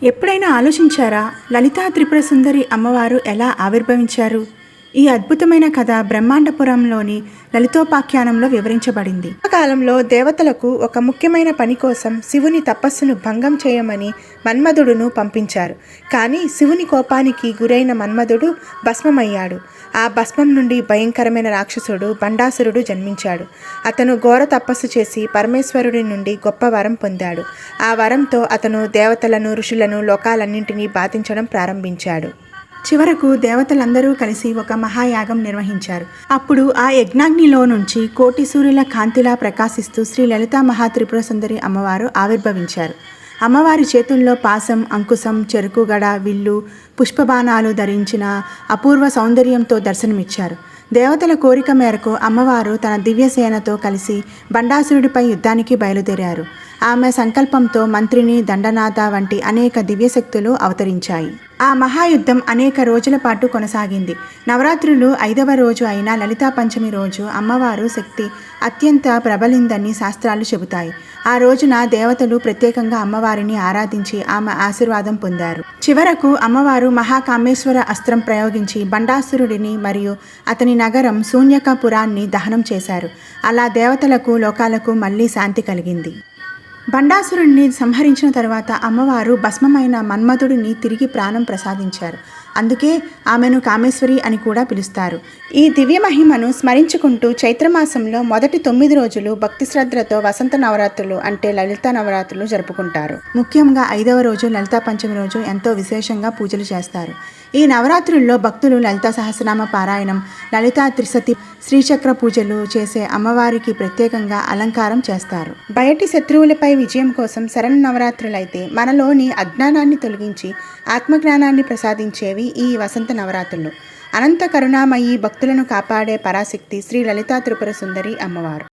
ఎప్పుడైనా ఆలోచించారా లలితా త్రిపుర సుందరి అమ్మవారు ఎలా ఆవిర్భవించారు? ఈ అద్భుతమైన కథ బ్రహ్మాండపురంలోని లలితోపాఖ్యానంలో వివరించబడింది. ఆ కాలంలో దేవతలకు ఒక ముఖ్యమైన పని కోసం శివుని తపస్సును భంగం చేయమని మన్మధుడును పంపించారు. కానీ శివుని కోపానికి గురైన మన్మధుడు భస్మమయ్యాడు. ఆ భస్మం నుండి భయంకరమైన రాక్షసుడు బండాసురుడు జన్మించాడు. అతను ఘోర తపస్సు చేసి పరమేశ్వరుడి నుండి గొప్ప వరం పొందాడు. ఆ వరంతో అతను దేవతలను, ఋషులను, లోకాలన్నింటినీ బాధించడం ప్రారంభించాడు. చివరకు దేవతలందరూ కలిసి ఒక మహాయాగం నిర్వహించారు. అప్పుడు ఆ యజ్ఞాగ్నిలో నుంచి కోటి సూర్యుల కాంతిలా ప్రకాశిస్తూ శ్రీ లలితా మహాత్రిపుర సుందరి అమ్మవారు ఆవిర్భవించారు. అమ్మవారి చేతుల్లో పాసం, అంకుశం, చెరుకుగడ, విల్లు, పుష్పబాణాలు ధరించిన అపూర్వ సౌందర్యంతో దర్శనమిచ్చారు. దేవతల కోరిక మేరకు అమ్మవారు తన దివ్యసేనతో కలిసి బండాసురుడిపై యుద్ధానికి బయలుదేరారు. ఆమె సంకల్పంతో మంత్రిని, దండనాథ వంటి అనేక దివ్యశక్తులు అవతరించాయి. ఆ మహాయుద్ధం అనేక రోజుల పాటు కొనసాగింది. నవరాత్రులు 5వ రోజు అయిన లలితా పంచమి రోజు అమ్మవారు శక్తి అత్యంత ప్రబలిందని శాస్త్రాలు చెబుతాయి. ఆ రోజున దేవతలు ప్రత్యేకంగా అమ్మవారిని ఆరాధించి ఆమె ఆశీర్వాదం పొందారు. చివరకు అమ్మవారు మహాకామేశ్వర అస్త్రం ప్రయోగించి బండాసురుడిని మరియు అతని నగరం శూన్యకపురాన్ని దహనం చేశారు. అలా దేవతలకు, లోకాలకు మళ్ళీ శాంతి కలిగింది. బండాసురుడిని సంహరించిన తర్వాత అమ్మవారు భస్మమైన మన్మధుడిని తిరిగి ప్రాణం ప్రసాదించారు. అందుకే ఆమెను కామేశ్వరి అని కూడా పిలుస్తారు. ఈ దివ్య మహిమను స్మరించుకుంటూ చైత్రమాసంలో మొదటి 9 రోజులు భక్తి శ్రద్ధలతో వసంత నవరాత్రులు అంటే లలితా నవరాత్రులు జరుపుకుంటారు. ముఖ్యంగా 5వ రోజు లలితా పంచమి రోజు ఎంతో విశేషంగా పూజలు చేస్తారు. ఈ నవరాత్రుల్లో భక్తులు లలితా సహస్రనామ పారాయణం, లలితా త్రిశతి, శ్రీచక్ర పూజలు చేసే అమ్మవారికి ప్రత్యేకంగా అలంకారం చేస్తారు. బయటి శత్రువులపై విజయం కోసం శరన్నవరాత్రులైతే మనలోని అజ్ఞానాన్ని తొలగించి ఆత్మజ్ఞానాన్ని ప్రసాదించేవి ఈ వసంత నవరాత్రులు. అనంత కరుణామయి, భక్తులను కాపాడే పరాశక్తి శ్రీ లలితా త్రిపుర సుందరి అమ్మవారు.